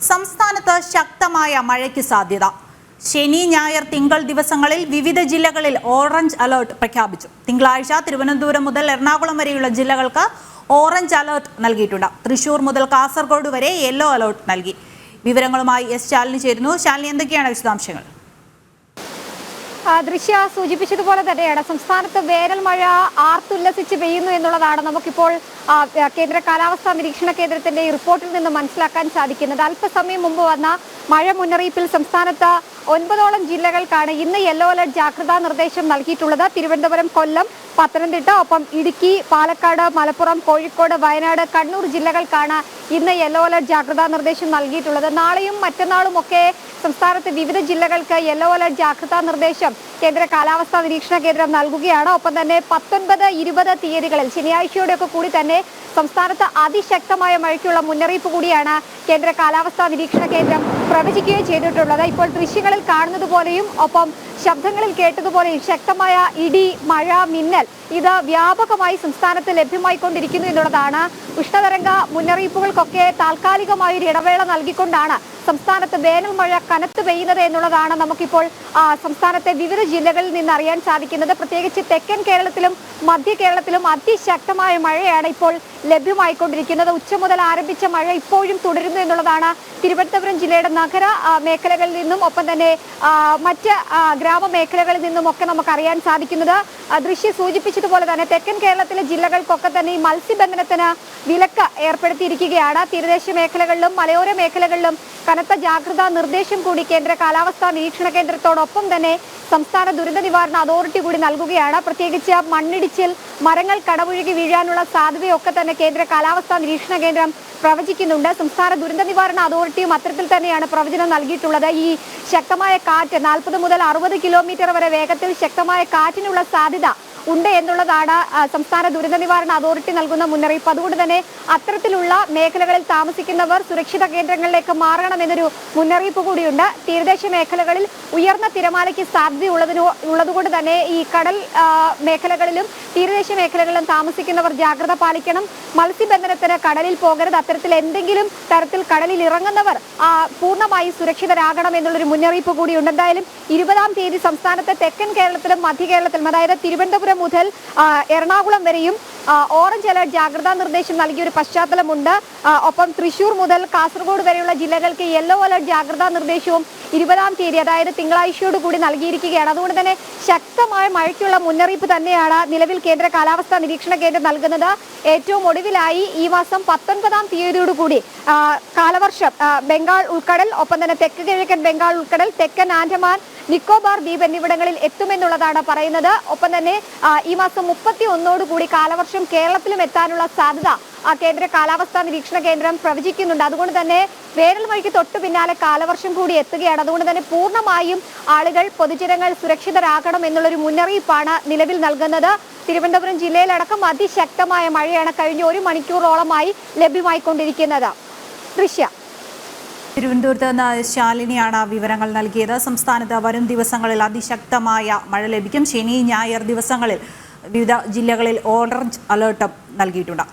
സംസ്ഥാനത്ത് ശക്തമായ മഴയ്ക്ക് സാധ്യത. ശനി, ഞായർ, തിങ്കൾ ദിവസങ്ങളിൽ വിവിധ ജില്ലകളിൽ ഓറഞ്ച് അലർട്ട് പ്രഖ്യാപിച്ചു. തിങ്കളാഴ്ച തിരുവനന്തപുരം മുതൽ എറണാകുളം വരെയുള്ള ജില്ലകൾക്ക് ഓറഞ്ച് അലർട്ട് നൽകിയിട്ടുണ്ട്. തൃശൂർ മുതൽ കാസർഗോഡ് വരെ യെല്ലോ അലർട്ട് നൽകി. വിവരങ്ങളുമായി എസ് ശാലിനി ചേരുന്നു. ശാലിനി, എന്തൊക്കെയാണ് വിശദാംശങ്ങൾ? ദൃശ്യ സൂചിപ്പിച്ചതുപോലെ തന്നെയാണ് സംസ്ഥാനത്ത് വേനൽ മഴ ആർത്തുല്ലസിച്ച് പെയ്യുന്നു എന്നുള്ളതാണ് നമുക്കിപ്പോൾ കേന്ദ്ര കാലാവസ്ഥാ നിരീക്ഷണ കേന്ദ്രത്തിന്റെ റിപ്പോർട്ടിൽ നിന്ന് മനസ്സിലാക്കാൻ സാധിക്കുന്നത്. അല്പസമയം മുമ്പ് വന്ന മഴ മുന്നറിയിപ്പിൽ സംസ്ഥാനത്ത് 9ഓളം ജില്ലകൾക്കാണ് ഇന്ന് യെല്ലോ അലർട്ട് ജാഗ്രതാ നിർദ്ദേശം നൽകിയിട്ടുള്ളത്. തിരുവനന്തപുരം, കൊല്ലം, പത്തനംതിട്ട, ഒപ്പം ഇടുക്കി, പാലക്കാട്, മലപ്പുറം, കോഴിക്കോട്, വയനാട്, കണ്ണൂർ ജില്ലകൾക്കാണ് ഇന്ന് യെല്ലോ അലർട്ട് ജാഗ്രതാ നിർദ്ദേശം നൽകിയിട്ടുള്ളത്. നാളെയും മറ്റന്നാളും ഒക്കെ സംസ്ഥാനത്ത് വിവിധ ജില്ലകൾക്ക് യെല്ലോ അലർട്ട് ജാഗ്രതാ നിർദ്ദേശം കേന്ദ്ര കാലാവസ്ഥാ നിരീക്ഷണ കേന്ദ്രം നൽകുകയാണ്. ഒപ്പം തന്നെ 19, 20 തീയതികളിൽ ശനിയാഴ്ചയോടെയൊക്കെ കൂടി തന്നെ സംസ്ഥാനത്ത് അതിശക്തമായ മഴയ്ക്കുള്ള മുന്നറിയിപ്പ് കൂടിയാണ് കേന്ദ്ര കാലാവസ്ഥാ നിരീക്ഷണ കേന്ദ്രം പ്രവചിക്കുകയും ചെയ്തിട്ടുള്ളത്. ഇപ്പോൾ ദൃശ്യങ്ങളിൽ കാണുന്നത് പോലെയും ഒപ്പം ശബ്ദങ്ങളിൽ കേട്ടതുപോലെയും ശക്തമായ ഇടി, മഴ, മിന്നൽ ഇത് വ്യാപകമായി സംസ്ഥാനത്ത് ലഭ്യമായിക്കൊണ്ടിരിക്കുന്നു എന്നുള്ളതാണ്. ഉഷ്ണതരംഗ മുന്നറിയിപ്പുകൾക്കൊക്കെ താൽക്കാലികമായ ഒരു ഇടവേള നൽകിക്കൊണ്ടാണ് സംസ്ഥാനത്ത് വേനൽ മഴ കനത്ത് പെയ്യുന്നത് എന്നുള്ളതാണ് നമുക്കിപ്പോൾ സംസ്ഥാനത്തെ വിവിധ ജില്ലകളിൽ നിന്ന് അറിയാൻ സാധിക്കുന്നത്. പ്രത്യേകിച്ച് തെക്കൻ കേരളത്തിലും മധ്യ കേരളത്തിലും അതിശക്തമായ മഴയാണ് ഇപ്പോൾ ലഭ്യമായിക്കൊണ്ടിരിക്കുന്നത്. ഉച്ച മുതൽ ആരംഭിച്ച മഴ ഇപ്പോഴും തുടരുന്നു എന്നുള്ളതാണ് തിരുവനന്തപുരം ജില്ലയുടെ നഗര മേഖലകളിൽ നിന്നും ഒപ്പം തന്നെ മറ്റ് ഗ്രാമമേഖലകളിൽ നിന്നും ഒക്കെ നമുക്ക് അറിയാൻ സാധിക്കുന്നത്. ദൃശ്യം സൂചിപ്പിച്ചതുപോലെ തന്നെ തെക്കൻ കേരളത്തിലെ ജില്ലകൾക്കൊക്കെ തന്നെ ഈ മത്സ്യബന്ധനത്തിന് വിലക്ക് ഏർപ്പെടുത്തിയിരിക്കുകയാണ്. തീരദേശ മേഖലകളിലും മലയോര മേഖലകളിലും കനത്ത ജാഗ്രതാ നിർദ്ദേശം കൂടി കേന്ദ്ര കാലാവസ്ഥാ നിരീക്ഷണ കേന്ദ്രത്തോടൊപ്പം തന്നെ സംസ്ഥാന ദുരന്ത നിവാരണ അതോറിറ്റി കൂടി നൽകുകയാണ്. പ്രത്യേകിച്ച് മണ്ണിടിച്ചിൽ, മരങ്ങൾ കടപുഴകി വീഴാനുള്ള സാധ്യതയൊക്കെ തന്നെ കേന്ദ്ര കാലാവസ്ഥാ നിരീക്ഷണ കേന്ദ്രം പ്രവചിക്കുന്നുണ്ട്. സംസ്ഥാന ദുരന്ത നിവാരണ അതോറിറ്റിയും അത്തരത്തിൽ തന്നെയാണ് പ്രവചനം നൽകിയിട്ടുള്ളത്. ഈ ശക്തമായ കാറ്റ് 40 മുതൽ 60 കിലോമീറ്റർ വരെ വേഗത്തിൽ ശക്തമായ കാറ്റിനുള്ള സാധ്യത ഉണ്ട് എന്നുള്ളതാണ് സംസ്ഥാന ദുരന്ത നിവാരണ അതോറിറ്റി നൽകുന്ന മുന്നറിയിപ്പ്. അതുകൊണ്ട് തന്നെ അത്തരത്തിലുള്ള മേഖലകളിൽ താമസിക്കുന്നവർ സുരക്ഷിത കേന്ദ്രങ്ങളിലേക്ക് മാറണമെന്നൊരു മുന്നറിയിപ്പ് കൂടിയുണ്ട്. തീരദേശ മേഖലകളിൽ ഉയർന്ന തിരമാലയ്ക്ക് സാധ്യതയുള്ളതുകൊണ്ട് തന്നെ ഈ കടൽ മേഖലകളിലും തീരദേശ മേഖലകളിലും താമസിക്കുന്നവർ ജാഗ്രത പാലിക്കണം. മത്സ്യബന്ധനത്തിന് കടലിൽ പോകരുത്. അത്തരത്തിൽ എന്തെങ്കിലും തരത്തിൽ കടലിൽ ഇറങ്ങുന്നവർ പൂർണ്ണമായി സുരക്ഷിതരാകണം എന്നുള്ളൊരു മുന്നറിയിപ്പ് കൂടിയുണ്ട്. എന്തായാലും 20-ാം തീയതി സംസ്ഥാനത്തെ തെക്കൻ കേരളത്തിലും മധ്യ കേരളത്തിലും അതായത് തിരുവനന്തപുരം മുതൽ എറണാകുളം വരെയും ഓറഞ്ച് അലർട്ട് ജാഗ്രതാ നിർദ്ദേശം നൽകിയ ഒരു പശ്ചാത്തലമുണ്ട്. ഒപ്പം തൃശൂർ മുതൽ കാസർഗോഡ് വരെയുള്ള ജില്ലകൾക്ക് യെല്ലോ അലർട്ട് ജാഗ്രതാ നിർദ്ദേശവും 20-ാം തീയതി അതായത് തിങ്കളാഴ്ചയോട് കൂടി നൽകിയിരിക്കുകയാണ്. അതുകൊണ്ട് തന്നെ ശക്തമായ മഴയ്ക്കുള്ള മുന്നറിയിപ്പ് തന്നെയാണ് നിലവിൽ കേന്ദ്ര കാലാവസ്ഥാ നിരീക്ഷണ കേന്ദ്രം നൽകുന്നത്. ഏറ്റവും ഒടുവിലായി ഈ മാസം 19-ാം തീയതിയോടുകൂടി കാലവർഷം ബംഗാൾ ഉൾക്കടൽ, ഒപ്പം തന്നെ തെക്ക് കിഴക്കൻ ബംഗാൾ ഉൾക്കടൽ, തെക്കൻ ആൻഡമാൻ, നിക്കോബാർ ദ്വീപ് എന്നിവിടങ്ങളിൽ എത്തുമെന്നുള്ളതാണ് പറയുന്നത്. ഒപ്പം തന്നെ ഈ മാസം 31 കൂടി കാലവർഷം കേരളത്തിലും എത്താനുള്ള സാധ്യത കേന്ദ്ര കാലാവസ്ഥാ നിരീക്ഷണ കേന്ദ്രം പ്രവചിക്കുന്നുണ്ട്. അതുകൊണ്ട് തന്നെ വേനൽ മഴയ്ക്ക് തൊട്ടു പിന്നാലെ കാലവർഷം കൂടി എത്തുകയാണ്. അതുകൊണ്ട് തന്നെ പൂർണ്ണമായും ആളുകൾ, പൊതുജനങ്ങൾ സുരക്ഷിതരാകണം എന്നുള്ളൊരു മുന്നറിയിപ്പാണ് നിലവിൽ നൽകുന്നത്. തിരുവനന്തപുരം ജില്ലയിലടക്കം അതിശക്തമായ മഴയാണ് കഴിഞ്ഞ 1 മണിക്കൂറോളമായി ലഭ്യമായിക്കൊണ്ടിരിക്കുന്നത്. ദൃശ്യ തിരുവനന്തപുരത്ത് നിന്ന് ശാലിനിയാണ് വിവരങ്ങൾ നൽകിയത്. സംസ്ഥാനത്ത് വരും ദിവസങ്ങളിൽ അതിശക്തമായ മഴ ലഭിക്കും. ശനി, ഞായർ ദിവസങ്ങളിൽ വിവിധ ജില്ലകളിൽ ഓറഞ്ച് അലർട്ടും നൽകിയിട്ടുണ്ട്.